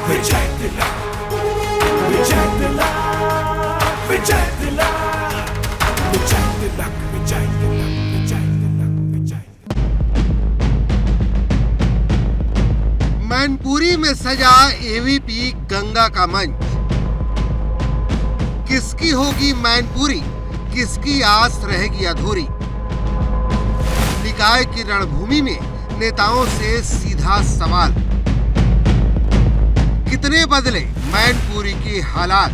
विजय तिलक, विजय तिलक, विजय तिलक, विजय तिलक, विजय तिलक, विजय तिलक, विजय। मैनपुरी में सजा एवीपी गंगा का मंच। किसकी होगी मैनपुरी, किसकी आस रहेगी अधूरी। निकाय की रणभूमि में नेताओं से सीधा सवाल, कितने बदले मैनपुरी के हालात,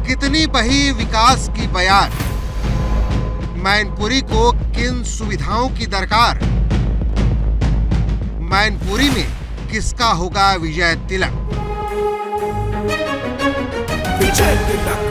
कितनी बही विकास की बयार, मैनपुरी को किन सुविधाओं की दरकार, मैनपुरी में किसका होगा विजय तिलक। विजय तिलक।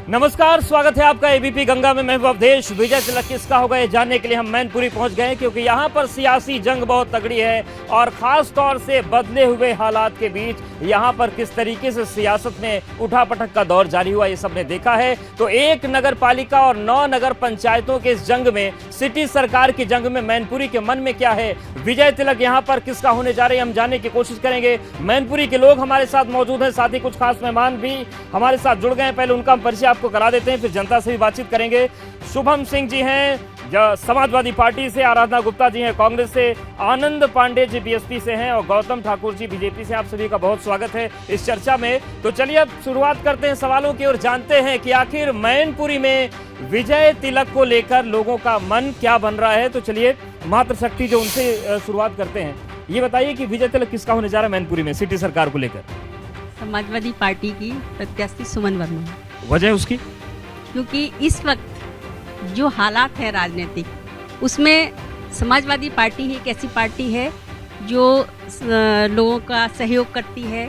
नमस्कार, स्वागत है आपका एबीपी गंगा में। मैं अवधेश। विजय तिलक किसका होगा ये जानने के लिए हम मैनपुरी पहुंच गए, क्योंकि यहां पर सियासी जंग बहुत तगड़ी है और खास तौर से बदले हुए हालात के बीच यहां पर किस तरीके से सियासत में उठापटक का दौर जारी हुआ ये सबने देखा है। तो एक नगर पालिका और 9 नगर पंचायतों के इस जंग में, सिटी सरकार की जंग में मैनपुरी के मन में क्या है, विजय तिलक यहां पर किसका होने जा रही है, हम जानने की कोशिश करेंगे। मैनपुरी के लोग हमारे साथ मौजूद हैं, साथ ही कुछ खास मेहमान भी हमारे साथ जुड़ गए हैं। पहले उनका हम परिचय आपको करा देते हैं, फिर जनता से भी बातचीत करेंगे। शुभम सिंह जी हैं समाजवादी पार्टी से, आराधना गुप्ता जी हैं कांग्रेस से, आनंद पांडे जी बीएसपी से हैं और गौतम ठाकुर जी बीजेपी से। आप सभी का बहुत स्वागत है इस चर्चा में। तो चलिए अब शुरुआत करते हैं सवालों की और जानते हैं कि आखिर मैनपुरी में विजय तिलक को लेकर लोगों का मन क्या बन रहा है। तो चलिए मातृशक्ति जो उनसे शुरुआत करते हैं, ये बताइए कि विजय तिलक किसका होने जा रहा है मैनपुरी में सिटी सरकार को लेकर। समाजवादी पार्टी की प्रत्याशी सुमन वर्मा। वजह उसकी, क्योंकि इस वक्त जो हालात है राजनीतिक, उसमें समाजवादी पार्टी ही एक ऐसी पार्टी है जो लोगों का सहयोग करती है।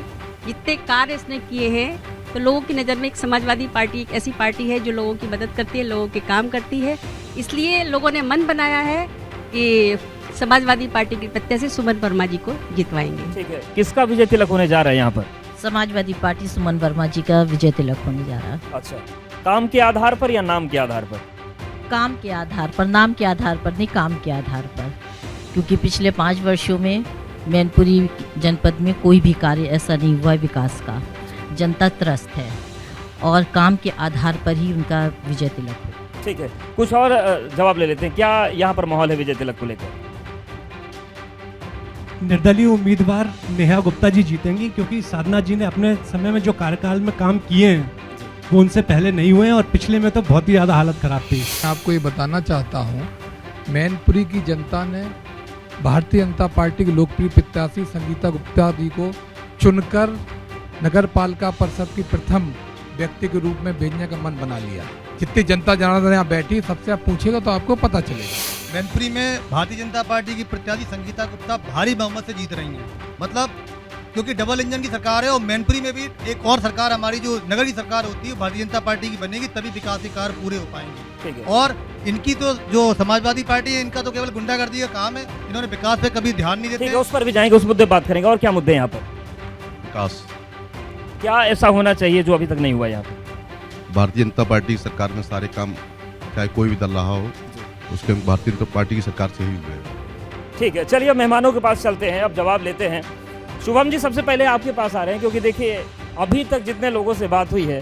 जितने कार्य इसने किए हैं, तो लोगों की नज़र में एक समाजवादी पार्टी एक ऐसी पार्टी है जो लोगों की मदद करती है, लोगों के काम करती है। इसलिए लोगों ने मन बनाया है कि समाजवादी पार्टी की प्रत्याशी सुमन वर्मा जी को जितवाएंगे। ठीक है, किसका विजय तिलक होने जा रहा है यहाँ पर? समाजवादी पार्टी सुमन वर्मा जी का विजय तिलक होने जा रहा है। अच्छा, काम के आधार पर या नाम के आधार पर? काम के आधार पर, नाम के आधार पर नहीं, काम के आधार पर। क्योंकि पिछले 5 वर्षों में मैनपुरी जनपद में कोई भी कार्य ऐसा नहीं हुआ है विकास का। जनता त्रस्त है और काम के आधार पर ही उनका विजय तिलक हो। ठीक है, कुछ और जवाब ले लेते हैं। क्या यहाँ पर माहौल है विजय तिलक को लेकर? निर्दलीय उम्मीदवार नेहा गुप्ता जी जीतेंगी, क्योंकि साधना जी ने अपने समय में जो कार्यकाल में काम किए हैं वो उनसे पहले नहीं हुए हैं और पिछले में तो बहुत ही ज़्यादा हालत खराब थी। आपको ये बताना चाहता हूँ, मैनपुरी की जनता ने भारतीय जनता पार्टी की लोकप्रिय प्रत्याशी संगीता गुप्ता जी को चुनकर नगर पालिका परिषद की प्रथम व्यक्ति के रूप में भेजने का मन बना लिया। जितनी जनता जनार्दन यहाँ बैठी, सबसे आप पूछेगा तो आपको पता चलेगा। मैनपुरी में भारतीय जनता पार्टी की प्रत्याशी संगीता गुप्ता भारी बहुमत से जीत रही हैं। मतलब क्योंकि डबल इंजन की सरकार है और मैनपुरी में भी एक और सरकार, हमारी जो नगर की सरकार होती है भारतीय जनता पार्टी की बनेगी, तभी विकास के कार्य पूरे हो पाएंगे। और इनकी तो जो समाजवादी पार्टी है, इनका तो केवल गुंडागर्दी का काम है, इन्होंने विकास पे कभी ध्यान नहीं देते। उस पर भी जाएंगे, उस मुद्दे बात करेंगे। और क्या मुद्दे हैं यहाँ पर? विकास क्या ऐसा होना चाहिए जो अभी तक नहीं हुआ यहाँ पर? भारतीय जनता पार्टी सरकार में सारे काम, चाहे कोई भी दल रहा हो, उसके भारतीय जनता पार्टी की सरकार से ही हुए। ठीक है, चलिए मेहमानों के पास चलते हैं, अब जवाब लेते हैं। शुभम जी, सबसे पहले आपके पास आ रहे हैं, क्योंकि देखिए अभी तक जितने लोगों से बात हुई है,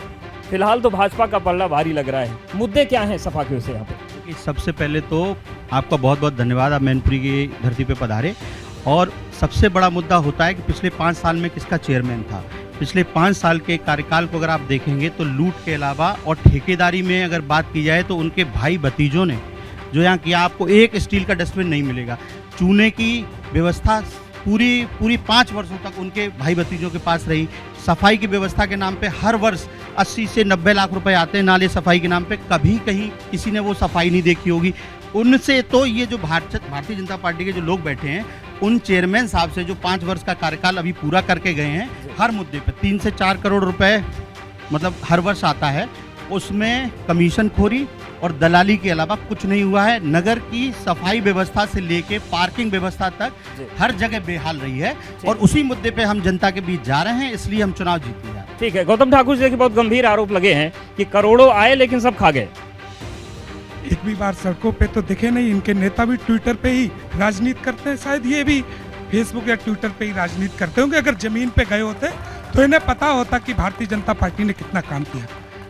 फिलहाल तो भाजपा का पलड़ा भारी लग रहा है। मुद्दे क्या हैं सपा के उसे यहाँ पे? सबसे पहले तो आपका बहुत बहुत धन्यवाद, आप मैनपुरी की धरती पे पधारे। और सबसे बड़ा मुद्दा होता है कि पिछले 5 साल में किसका चेयरमैन था। पिछले 5 साल के कार्यकाल को अगर आप देखेंगे तो लूट के अलावा और ठेकेदारी में अगर बात की जाए तो उनके भाई भतीजों ने जो यहाँ किया, आपको एक स्टील का डस्टबिन नहीं मिलेगा। चूने की व्यवस्था पूरी 5 वर्षों तक उनके भाई भतीजों के पास रही। सफाई की व्यवस्था के नाम पे हर वर्ष 80 से 90 लाख रुपए आते हैं नाले सफाई के नाम पे, कभी कहीं किसी ने वो सफाई नहीं देखी होगी। उनसे तो ये जो भारतीय जनता पार्टी के जो लोग बैठे हैं, उन चेयरमैन साहब से जो 5 वर्ष का कार्यकाल अभी पूरा करके गए हैं, हर मुद्दे पे 3 से 4 करोड़ रुपए मतलब हर वर्ष आता है। उसमें कमीशन खोरी और दलाली के अलावा कुछ नहीं हुआ है। नगर की सफाई व्यवस्था से लेके पार्किंग व्यवस्था तक हर जगह बेहाल रही है और उसी मुद्दे पे हम जनता के बीच जा रहे हैं, इसलिए हम चुनाव जीते हैं। ठीक है, गौतम ठाकुर जी के बहुत गंभीर आरोप लगे हैं कि करोड़ों आए लेकिन सब खा गए। एक भी बार सड़कों पे तो दिखे नहीं। इनके नेता भी ट्विटर पे ही राजनीति करते हैं, शायद ये भी फेसबुक या ट्विटर पे ही राजनीति करते होंगे। अगर जमीन पे गए होते तो इन्हें पता होता कि भारतीय जनता पार्टी ने कितना काम किया।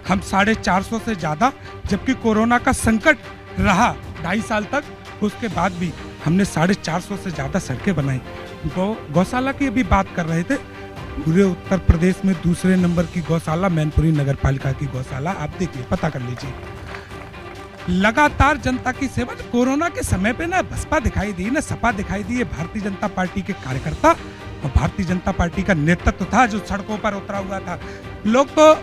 हम 450 से ज़्यादा, जबकि कोरोना का संकट रहा 2.5 साल तक, उसके बाद भी हमने 450 से ज़्यादा सड़कें बनाई। गौशाला की अभी बात कर रहे थे, पूरे उत्तर प्रदेश में दूसरे नंबर की गौशाला मैनपुरी नगर पालिका की गौशाला, आप देखिए, पता कर लीजिए। लगातार जनता की सेवा। कोरोना के समय पे ना बसपा दिखाई दी, ना सपा दिखाई दी, ये भारतीय जनता पार्टी के कार्यकर्ता और भारतीय जनता पार्टी का नेतृत्व था जो सड़कों पर उतरा हुआ था। लोग तो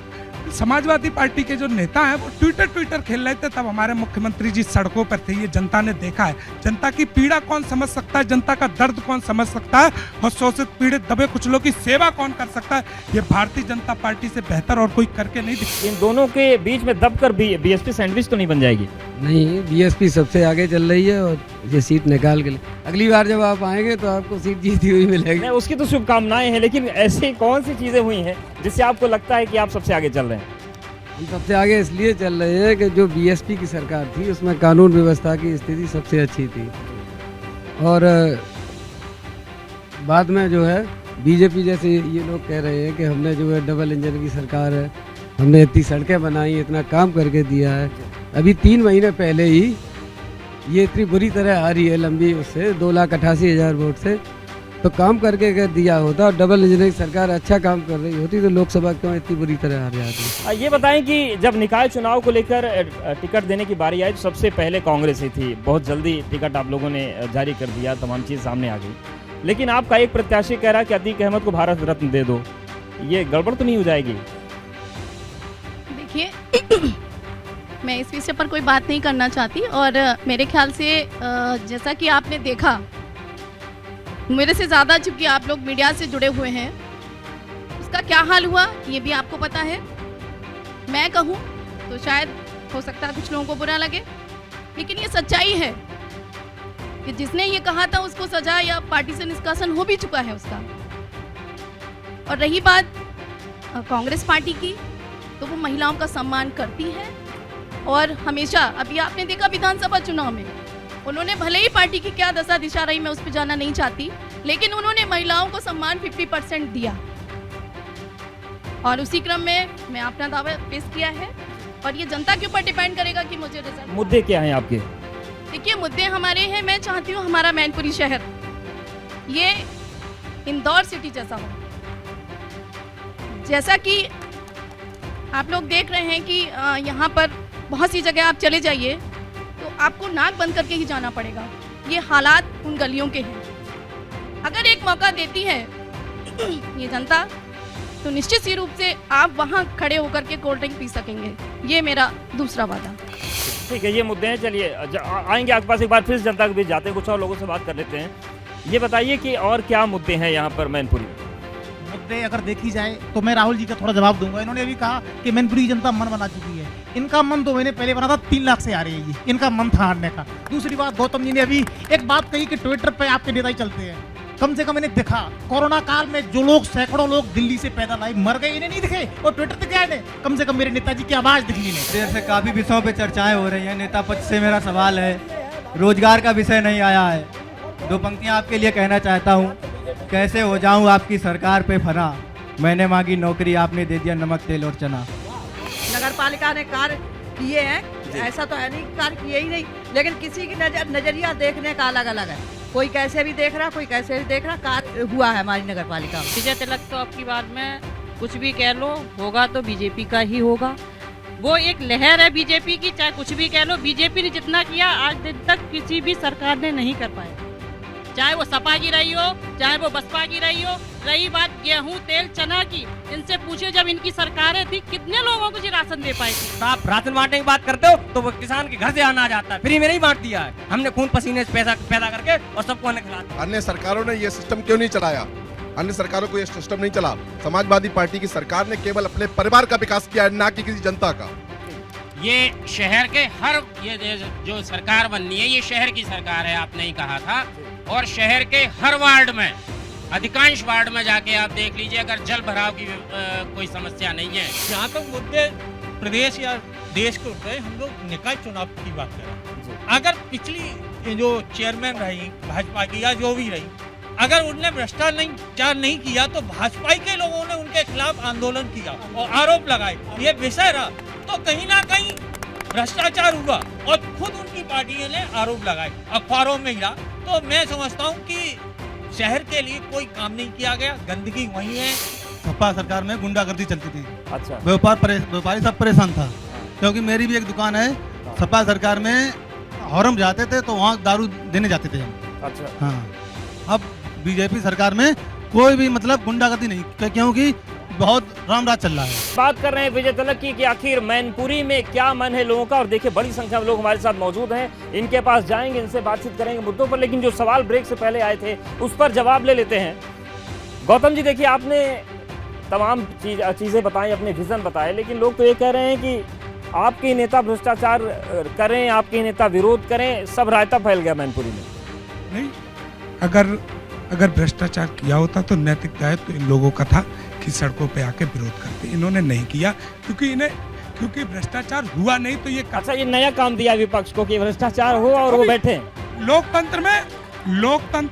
समाजवादी पार्टी के जो नेता हैं वो ट्विटर खेल रहे थे, तब हमारे मुख्यमंत्री जी सड़कों पर थे। ये जनता ने देखा है। जनता की पीड़ा कौन समझ सकता है, जनता का दर्द कौन समझ सकता है, और शोषित पीड़ित दबे कुचलों की सेवा कौन कर सकता है, ये भारतीय जनता पार्टी से बेहतर और कोई करके नहीं दिखता। इन दोनों के बीच में दबकर बीएसपी सैंडविच तो नहीं बन जाएगी? नहीं, बीएसपी सबसे आगे चल रही है और ये सीट निकाल के अगली बार जब आप आएंगे तो आपको सीट जीती हुई मिलेगी। उसकी तो शुभकामनाएं हैं, लेकिन ऐसी कौन सी चीजें हुई हैं जिससे आपको लगता है कि आप सबसे आगे चल रहे हैं? हम सबसे आगे इसलिए चल रहे हैं कि जो बीएसपी की सरकार थी उसमें कानून व्यवस्था की स्थिति सबसे अच्छी थी, और बाद में जो है बीजेपी जैसे ये लोग कह रहे हैं कि हमने जो है डबल इंजन की सरकार है, हमने इतनी सड़कें बनाई, इतना काम करके दिया है। अभी 3 महीने पहले ही ये इतनी बुरी तरह आ रही है लंबी, उससे 2,88,000 वोट से, तो काम करके अगर दिया होता और डबल इंजन की सरकार अच्छा काम कर रही होती तो लोकसभा क्यों इतनी बुरी तरह हार जाती। ये बताएं कि जब निकाय चुनाव को लेकर टिकट देने की बारी आई तो सबसे पहले कांग्रेस ही थी। बहुत जल्दी टिकट आप लोगों ने जारी कर दिया, तमाम चीज़ सामने आ गई, लेकिन आपका एक प्रत्याशी कह रहा है कि अतीक अहमद को भारत रत्न दे दो। ये गड़बड़ तो नहीं हो जाएगी? देखिए मैं इस विषय पर कोई बात नहीं करना चाहती, और मेरे ख्याल से जैसा कि आपने देखा, मेरे से ज़्यादा चूँकि आप लोग मीडिया से जुड़े हुए हैं, उसका क्या हाल हुआ ये भी आपको पता है। मैं कहूँ तो शायद हो सकता है कुछ लोगों को बुरा लगे, लेकिन ये सच्चाई है कि जिसने ये कहा था उसको सजा या पार्टी से निष्कासन हो भी चुका है उसका। और रही बात कांग्रेस पार्टी की, तो वो महिलाओं का सम्मान करती है, और हमेशा, अभी आपने देखा विधानसभा चुनाव में उन्होंने, भले ही पार्टी की क्या दशा दिशा रही, मैं उस पर जाना नहीं चाहती, लेकिन उन्होंने महिलाओं को सम्मान 50% दिया, और उसी क्रम में मैं अपना दावा पेश किया है, और ये जनता के ऊपर डिपेंड करेगा कि मुझे रिजल्ट। मुद्दे क्या हैं आपके? देखिए मुद्दे हमारे हैं, मैं चाहती हूँ हमारा मैनपुरी शहर ये इंदौर सिटी जैसा हो। जैसा कि आप लोग देख रहे हैं कि यहाँ पर बहुत सी जगह आप चले जाइए तो आपको नाक बंद करके ही जाना पड़ेगा। ये हालात उन गलियों के हैं। अगर एक मौका देती है ये जनता, तो निश्चित ही रूप से आप वहाँ खड़े होकर के कोल्ड ड्रिंक पी सकेंगे। ये मेरा दूसरा वादा। ठीक है, ये मुद्दे हैं। चलिए आएंगे आपके पास, एक बार फिर जनता के बीच जाते हैं, कुछ और लोगों से बात कर लेते हैं। ये बताइए कि और क्या मुद्दे हैं यहाँ पर मैनपुरी? मुद्दे अगर देखी जाए तो मैं राहुल जी का थोड़ा जवाब दूंगा। इन्होंने अभी कहा कि मैनपुरी की जनता मन बना चुकी है। इनका मन 2 महीने पहले बना था, 3 लाख से आ रही है ये, इनका मन था हारने का। दूसरी बात, गौतम जी ने अभी एक बात कही कि ट्विटर पे आपके नेता ही चलते हैं। कम से कम इन्हें दिखा, कोरोना काल में जो लोग, सैकड़ों लोग दिल्ली से पैदल आए मर गए, इन्हें नहीं दिखे, और ट्विटर पे क्या इन्हें, कम से कम मेरे नेताजी की आवाज दिखी नहीं। देर से काफी विषयों पे चर्चाएं हो रही हैं। नेता पक्ष से मेरा सवाल है, रोजगार का विषय नहीं आया है। 2 पंक्तियां आपके लिए कहना चाहता हूं। कैसे हो जाऊं आपकी सरकार पे फना, मैंने मांगी नौकरी, आपने दे दिया नमक तेल और चना। नगर पालिका ने कार्य किए हैं, ऐसा तो है नहीं कार्य किए ही नहीं, लेकिन किसी की नजरिया देखने का अलग अलग है। कोई कैसे भी देख रहा, कोई कैसे भी देख रहा। कार्य हुआ है हमारी नगर पालिका में। विजय तिलक तो आपकी बात में कुछ भी कह लो, होगा तो बीजेपी का ही होगा। वो एक लहर है बीजेपी की, चाहे कुछ भी कह लो। बीजेपी ने जितना किया आज दिन तक किसी भी सरकार ने नहीं कर पाया, चाहे वो सपा की रही हो, चाहे वो बसपा की रही हो। रही बात गेहूं तेल चना की, इनसे पूछे जब इनकी सरकारें थी कितने लोगों को जी राशन दे पाई थी। आप राशन बांटने की बात करते हो तो वो किसान के घर से आना जाता है, फ्री में नहीं बांट दिया है। हमने खून पसीने से पैसा पैदा करके और सबको हमने खिलाया। अन्य सरकारों ने ये सिस्टम क्यों नहीं चलाया? अन्य सरकारों को ये सिस्टम नहीं चला। समाजवादी पार्टी की सरकार ने केवल अपने परिवार का विकास किया है, ना कि किसी जनता का। ये शहर के हर, ये जो सरकार बननी है ये शहर की सरकार है, आपने ही कहा था। और शहर के हर वार्ड में, अधिकांश वार्ड में जाके आप देख लीजिए, अगर जल भराव की कोई समस्या नहीं है। जहाँ तक मुद्दे प्रदेश या देश के उठते हैं, हम लोग निकाय चुनाव की बात करें। अगर पिछली जो चेयरमैन रही भाजपा की या जो भी रही, अगर उनने भ्रष्टाचार नहीं किया तो भाजपा के लोगों ने उनके खिलाफ आंदोलन किया और आरोप लगाए, ये विषय रहा, तो कहीं ना कहीं भ्रष्टाचार हुआ और खुद उनकी पार्टी ने आरोप लगाए, अखबारों में गिरा। तो मैं समझता हूँ कि शहर के लिए कोई काम नहीं किया गया, गंदगी वही है। सपा सरकार में गुंडागर्दी चलती थी। अच्छा। व्यापारी सब परेशान था, क्योंकि मेरी भी एक दुकान है। सपा सरकार में हॉर्म जाते थे तो वहाँ दारू देने जाते थे हम। अच्छा। हाँ, अब बीजेपी सरकार में कोई भी मतलब गुंडागर्दी नहीं, क्योंकि बहुत राम राज चल रहा है। बात कर रहे हैं विजय तिलक की कि आखिर मैनपुरी में क्या मन है लोगों का, और देखिए बड़ी संख्या में लोग हमारे साथ मौजूद हैं, इनके पास जाएंगे, इनसे बातचीत करेंगे मुद्दों पर। लेकिन जो सवाल ब्रेक से पहले आए थे उस पर जवाब ले लेते हैं। गौतम जी, देखिए आपने तमाम चीजें बताई, अपने विजन बताए, लेकिन लोग तो ये कह रहे हैं कि आपके नेता भ्रष्टाचार करें, आपके नेता विरोध करें, सब रायता फैल गया मैनपुरी में। नहीं, अगर भ्रष्टाचार किया होता तो नैतिक दायित्व इन लोगों का था कि सड़कों पे आके विरोध करते। इन्होंने नहीं किया क्योंकि भ्रष्टाचार हुआ नहीं तो ये। अच्छा, ये नया काम दिया विपक्ष को कि भ्रष्टाचार हो और वो बैठे। लोकतंत्र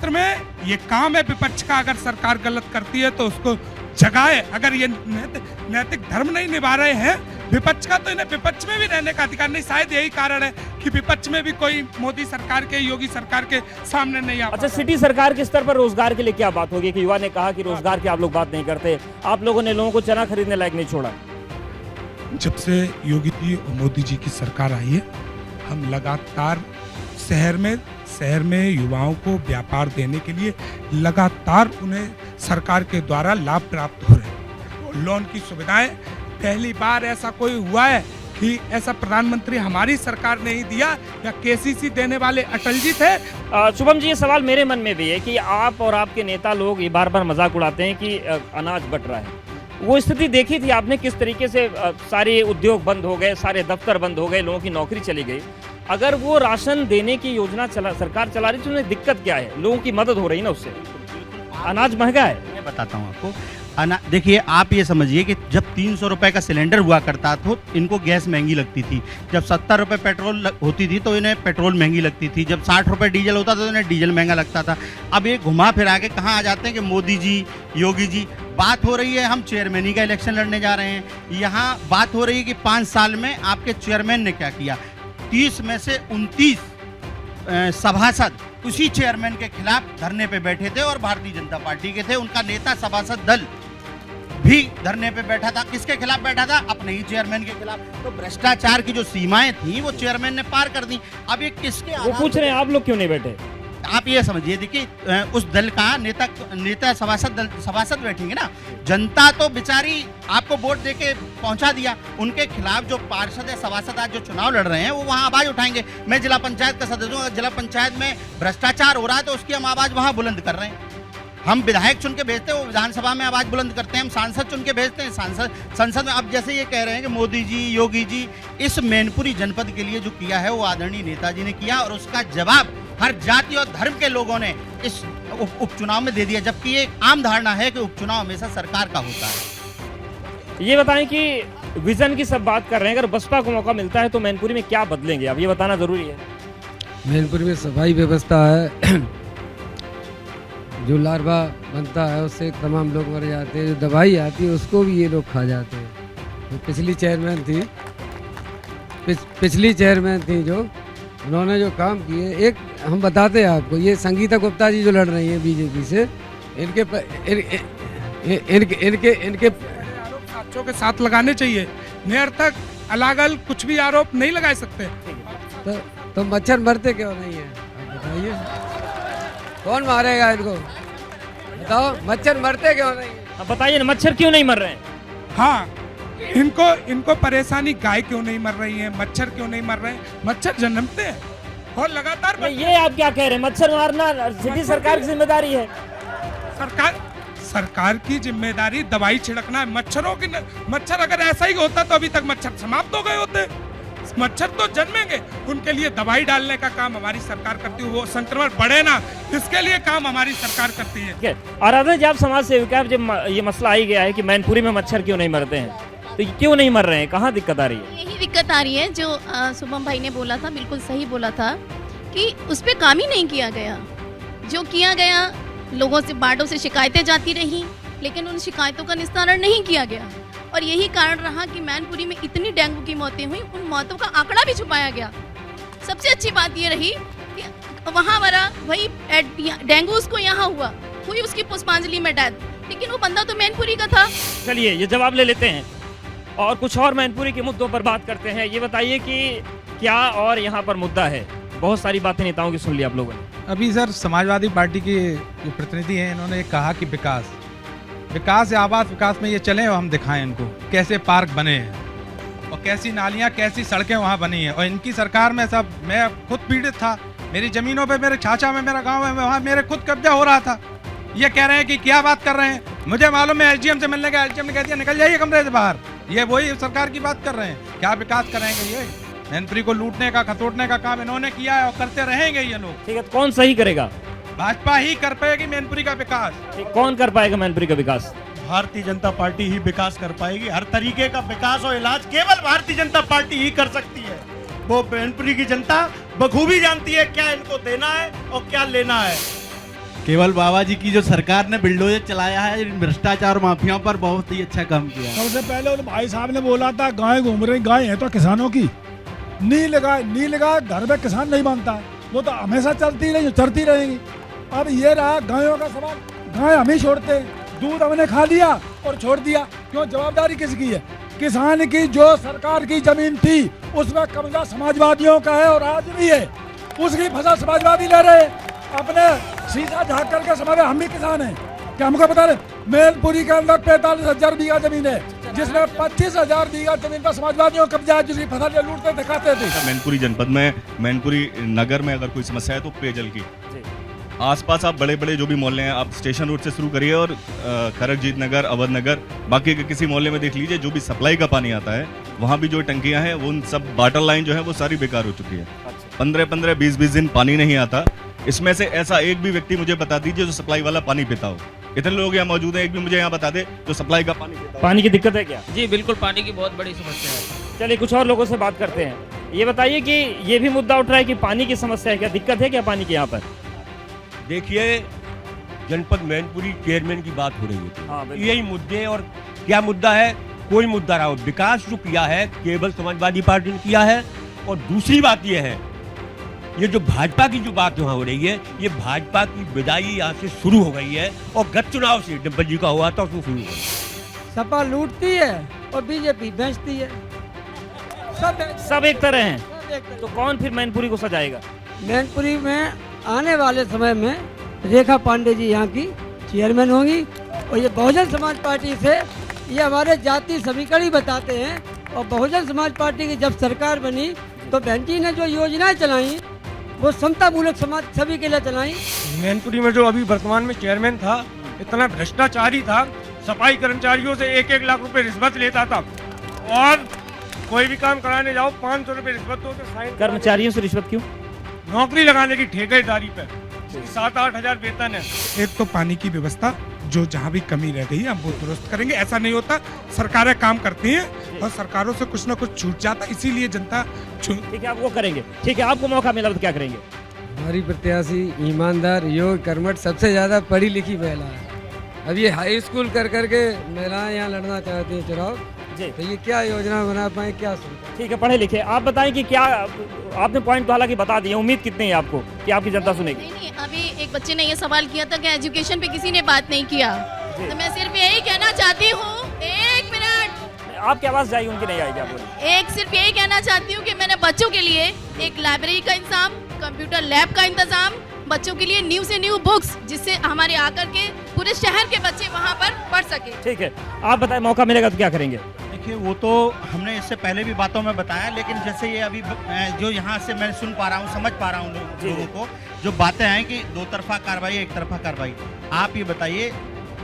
में ये काम है विपक्ष का, अगर सरकार गलत करती है तो उसको जगाए। अगर ये नैतिक धर्म नहीं निभा रहे हैं विपक्ष का, तो इन्हें विपक्ष में भी रहने का अधिकार नहीं। शायद यही कारण है कि विपक्ष में भी कोई मोदी सरकार के, योगी सरकार के सामने नहीं आ। अच्छा, सिटी सरकार के स्तर पर रोजगार के लिए क्या बात होगी कि युवा ने कहा कि रोजगार की आप लोग बात नहीं करते, आप लोगों ने लोगों को चना खरीदने लायक नहीं छोड़ा। जब से योगी जी और मोदी जी की सरकार आई है, हम लगातार शहर में युवाओं को व्यापार देने के लिए लगातार उन्हें सरकार के द्वारा लाभ प्राप्त हो रहे हैं। लोन की सुविधाएं, पहली बार ऐसा कोई हुआ है कि ऐसा प्रधानमंत्री हमारी सरकार ने ही दिया, या केसीसी देने वाले अटल जी थे। शुभम जी, ये सवाल मेरे मन में भी है कि आप और आपके नेता लोग ये बार बार मजाक उड़ाते हैं कि अनाज बट रहा है। वो स्थिति देखी थी आपने किस तरीके से सारे उद्योग बंद हो गए, सारे दफ्तर बंद हो गए, लोगों की नौकरी चली गई। अगर वो राशन देने की योजना सरकार चला रही तो उन्हें दिक्कत क्या है? लोगों की मदद हो रही ना उससे। अनाज महंगा है। मैं बताता हूँ आपको। देखिए, आप ये समझिए कि जब 300 रुपए का सिलेंडर हुआ करता था, इनको गैस महंगी लगती थी। जब 70 रुपए पेट्रोल होती थी तो इन्हें पेट्रोल महंगी लगती थी। जब 60 रुपए डीजल होता था तो इन्हें डीजल महंगा लगता था। अब ये घुमा फिरा के कहाँ आ जाते हैं कि मोदी जी, योगी जी। बात हो रही है हम चेयरमैन का इलेक्शन लड़ने जा रहे हैं। यहाँ बात हो रही है कि 5 साल में आपके चेयरमैन ने क्या किया। 30 में से 29 सभासद उसी चेयरमैन के खिलाफ धरने पे बैठे थे और भारतीय जनता पार्टी के थे। उनका नेता सभासद दल भी धरने पे बैठा था। किसके खिलाफ बैठा था? अपने ही चेयरमैन के खिलाफ। तो भ्रष्टाचार की जो सीमाएं थी वो चेयरमैन ने पार कर दी। अब ये किसके वो पूछ रहे हैं आप लोग क्यों नहीं बैठे? आप ये समझिए, देखिए उस दल का नेता सभासद बैठेंगे ना। जनता तो बेचारी आपको वोट देके पहुंचा दिया, उनके खिलाफ जो पार्षद या सभासद आज जो चुनाव लड़ रहे हैं वो वहां आवाज उठाएंगे। मैं जिला पंचायत का सदस्य हूँ, जिला पंचायत में भ्रष्टाचार हो रहा है तो उसकी हम आवाज वहां बुलंद कर रहे हैं। हम विधायक चुन के भेजते हैं, वो विधानसभा में आवाज बुलंद करते हैं। हम सांसद चुन के भेजते हैं, संसद में। अब जैसे ये कह रहे हैं कि मोदी जी, योगी जी इस मैनपुरी जनपद के लिए जो किया है वो आदरणीय नेताजी ने किया, और उसका जवाब हर जाति और धर्म के लोगों ने इस उपचुनाव में दे दिया। जबकि ये आम धारणा है कि उपचुनाव हमेशा सरकार का होता है। ये बताएं कि विजन की सब बात कर रहे हैं, अगर बसपा को मौका मिलता है तो मैनपुरी में क्या बदलेंगे? अब ये बताना जरूरी है। मैनपुरी में सफाई व्यवस्था है। जो लार्वा बनता है उससे तमाम लोग मर जाते हैं। जो दवाई आती है उसको भी ये लोग खा जाते हैं। तो पिछली चेयरमैन थी जो उन्होंने जो काम किए, एक हम बताते हैं आपको, ये संगीता गुप्ता जी जो लड़ रही हैं बीजेपी से, इनके आरोप साक्ष्यों के साथ लगाने चाहिए। निरर्थक अलग कुछ भी आरोप नहीं लगा सकते। तो मच्छर मरते क्यों नहीं है? बताइए, कौन मारेगा इनको? बताओ, मच्छर मरते क्यों नहीं? अब बताइए ना, मच्छर क्यों नहीं मर रहे हैं? हाँ, इनको परेशानी गाय क्यों नहीं मर रही है, मच्छर क्यों नहीं मर रहे हैं? मच्छर जन्मते हैं और लगातार। ये आप क्या कह रहे हैं? मच्छर मारना सिटी सरकार की जिम्मेदारी है। सरकार की जिम्मेदारी दवाई छिड़कना है। मच्छर अगर ऐसा ही होता तो अभी तक मच्छर समाप्त हो गए होते। मच्छर तो जन्मेंगे, उनके लिए दवाई डालने का काम हमारी सरकार करती है। वो संक्रमण बढ़े ना, इसके लिए काम हमारी सरकार करती है। आराधना जी, आप समाज सेविका है, जब ये मसला आई गया है कि मैनपुरी में मच्छर क्यों नहीं मरते हैं, तो क्यों नहीं मर रहे हैं? कहाँ दिक्कत आ रही है? यही दिक्कत आ रही है जो शुभम भाई ने बोला था, बिल्कुल सही बोला था कि उस पर काम ही नहीं किया गया। जो किया गया लोगों से बार्डों से शिकायतें जाती रहीं, लेकिन उन शिकायतों का निस्तारण नहीं किया गया और यही कारण रहा कि मैनपुरी में इतनी डेंगू की मौतें हुई, उन मौतों का आंकड़ा भी छुपाया गया। सबसे अच्छी बात ये रही कि वहाँ वाला वही डेंगू उसको यहाँ हुई उसकी पुष्पांजलि में डेथ, लेकिन वो बंदा तो मैनपुरी का था। चलिए ये जवाब ले लेते हैं और कुछ और मैनपुरी के मुद्दों पर बात करते हैं। ये बताइए कि क्या और यहाँ पर मुद्दा है? बहुत सारी बातें नेताओं की सुन ली आप लोगों ने। अभी सर समाजवादी पार्टी के जो प्रतिनिधि हैं इन्होंने कहा कि विकास या आवास विकास में ये चलें और हम दिखाएं इनको कैसे पार्क बने हैं और कैसी नालियाँ कैसी सड़कें वहाँ बनी हैं। और इनकी सरकार में सब, मैं खुद पीड़ित था, मेरी ज़मीनों पे मेरे छाछा में मेरा गांव है, वहाँ मेरे खुद कब्जा हो रहा था। ये कह रहे हैं कि क्या बात कर रहे हैं, मुझे मालूम है एसडीएम से मिलने का, एसडीएम ने कह दिया निकल जाइए कमरे से बाहर। ये वही सरकार की बात कर रहे हैं, क्या विकास करेंगे? ये मैनपुरी को लूटने का खतोटने का काम इन्होंने किया है और करते रहेंगे ये लोग। ठीक है, तो कौन सही करेगा? भाजपा ही कर पाएगी मैनपुरी का विकास। कौन कर पाएगा मैनपुरी का विकास? भारतीय जनता पार्टी ही विकास कर पाएगी। हर तरीके का विकास और इलाज केवल भारतीय जनता पार्टी ही कर सकती है। वो मैनपुरी की जनता बखूबी जानती है क्या इनको देना है और क्या लेना है। केवल बाबा जी की जो सरकार ने बिल्डोजर चलाया है इन भ्रष्टाचार माफियाओं पर, बहुत ही अच्छा काम किया। सबसे पहले उन भाई साहब ने बोला था गाय घूम रही, गाय है तो किसानों की, नी लगा घर में किसान नहीं बनता है, वो तो हमेशा चलती रहेंगी। अब ये रहा गायों का सवाल, गाय हम ही छोड़ते हैं, दूध हमने खा लिया और छोड़ दिया, क्यों? जवाबदारी किसकी है? किसान की। जो सरकार की जमीन थी उसमें कब्जा समाजवादियों का है और आज भी है, उसकी फसल समाजवादी ले रहे हैं। अपने शीशा झाँक करके समझ हम भी किसान हैं, क्या हमको बता रहे? मैनपुरी के अंदर 45,000 बीघा जमीन है, जिसमें 25,000 बीघा जमीन पर समाजवादियों का कब्जा है, जिसकी फसल लूटते दिखाते थे। मैनपुरी जनपद में, मैनपुरी नगर में अगर कोई समस्या है तो पेयजल की। आसपास आप बड़े बड़े जो भी मोहल्ले हैं, आप स्टेशन रोड से शुरू करिए और खरकजीत नगर, अवध नगर, बाकी के किसी मोहल्ले में देख लीजिए, जो भी सप्लाई का पानी आता है वहाँ भी जो टंकियाँ हैं वो सब वाटर लाइन जो है वो सारी बेकार हो चुकी है। 15-15, 20-20 दिन पानी नहीं आता। इसमें से ऐसा एक भी व्यक्ति मुझे बता दीजिए जो सप्लाई वाला पानी पीता हो। इतने लोग यहाँ मौजूद हैं, एक भी मुझे यहाँ बता दे जो सप्लाई का पानी पीता हो। पानी की दिक्कत है क्या? जी बिल्कुल, पानी की बहुत बड़ी समस्या है। चलिए कुछ और लोगों से बात करते हैं। ये बताइए कि ये भी मुद्दा उठ रहा है कि पानी की समस्या है, क्या दिक्कत है क्या पानी की यहाँ पर? देखिए, जनपद मैनपुरी चेयरमैन की बात हो रही है, हाँ, यही मुद्दे। और क्या मुद्दा है? कोई मुद्दा रहा हो, विकास जो किया है केवल समाजवादी पार्टी ने किया है। और दूसरी बात यह है, ये जो भाजपा की जो बात यहाँ हो रही है, ये भाजपा की विदाई यहाँ से शुरू हो गई है और गत चुनाव से डिम्पल जी का हुआ था उसमें शुरू हो गई। सपा लूटती है और बीजेपी बेचती है, सब एक तरह हैं। तो कौन फिर मैनपुरी को सजाएगा? मैनपुरी में आने वाले समय में रेखा पांडे जी यहाँ की चेयरमैन होंगी और ये बहुजन समाज पार्टी से, ये हमारे जाति समीकरण ही बताते हैं। और बहुजन समाज पार्टी की जब सरकार बनी तो बहन जी ने जो योजनाएं चलाई वो समता मूलक समाज सभी के लिए चलाई। मैनपुरी में जो अभी वर्तमान में चेयरमैन था, इतना भ्रष्टाचारी था, सफाई कर्मचारियों से 1-1 लाख रुपए रिश्वत लेता था और कोई भी काम कराने जाओ 500 रुपए रिश्वत दो तो साइन। कर्मचारियों से रिश्वत क्यों? नौकरी लगाने की ठेकेदारी पे 7-8 हजार वेतन है। एक तो पानी की व्यवस्था जो जहाँ भी कमी रह गई है हम वो दुरुस्त करेंगे। ऐसा नहीं होता, सरकारें काम करती हैं और सरकारों से कुछ ना कुछ छूट जाता, इसीलिए जनता ठीक है आप वो करेंगे। ठीक है, आपको मौका मिला तो क्या करेंगे? हमारी प्रत्याशी ईमानदार, योग्य, कर्मठ, सबसे ज्यादा पढ़ी लिखी महिला है। अब ये हाई स्कूल कर करके महिलाएं यहाँ लड़ना चाहती हैं चुनाव, तो ये क्या योजना बना पाए, क्या सोचा? ठीक है, पढ़े लिखे। आप बताएं कि क्या आपने पॉइंट तो हालांकि बता दिए, उम्मीद कितनी है आपको कि आपकी जनता सुनेगी? नहीं, अभी एक बच्चे ने ये सवाल किया था कि एजुकेशन पे किसी ने बात नहीं किया, तो मैं सिर्फ यही कहना चाहती हूँ, 1 मिनट, आपकी आवाज जाएगी, उनकी नहीं आएगी। आप सिर्फ यही कहना चाहती हूँ कि मैंने बच्चों के लिए एक लाइब्रेरी का इंतजाम, कंप्यूटर लैब का इंतजाम, बच्चों के लिए न्यू से न्यू बुक्स, जिससे हमारे आकर के पूरे शहर के बच्चे वहाँ पर पढ़ सके। ठीक है, आप बताएं मौका मिलेगा तो क्या करेंगे? देखिए, वो तो हमने इससे पहले भी बातों में बताया, लेकिन जैसे ये अभी जो यहाँ से मैं सुन पा रहा हूँ, समझ पा रहा हूँ लोगों को जो बातें हैं कि दो तरफा कार्रवाई, एक तरफा कार्रवाई। आप ये बताइए,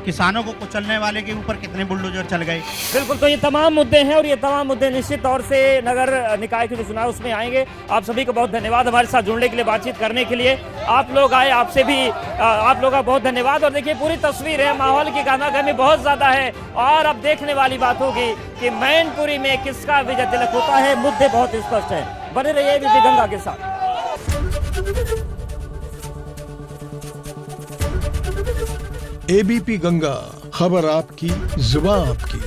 किसानों को कुचलने वाले के ऊपर कितने बुलडोजर चल गए? बिल्कुल, तो ये तमाम मुद्दे हैं और ये तमाम मुद्दे निश्चित तौर से नगर निकाय के जो चुनाव उसमें आएंगे। आप सभी को बहुत धन्यवाद हमारे साथ जुड़ने के लिए, बातचीत करने के लिए। आप लोग आए, आपसे भी आप लोगों का बहुत धन्यवाद। और देखिए पूरी तस्वीर है, माहौल की गहमागहमी बहुत ज़्यादा है और अब देखने वाली बात होगी कि मैनपुरी में किसका विजय तिलक होता है। मुद्दे बहुत स्पष्ट है। बने रहिए एबीपी गंगा के साथ। एबीपी गंगा, खबर आपकी, जुबान आपकी।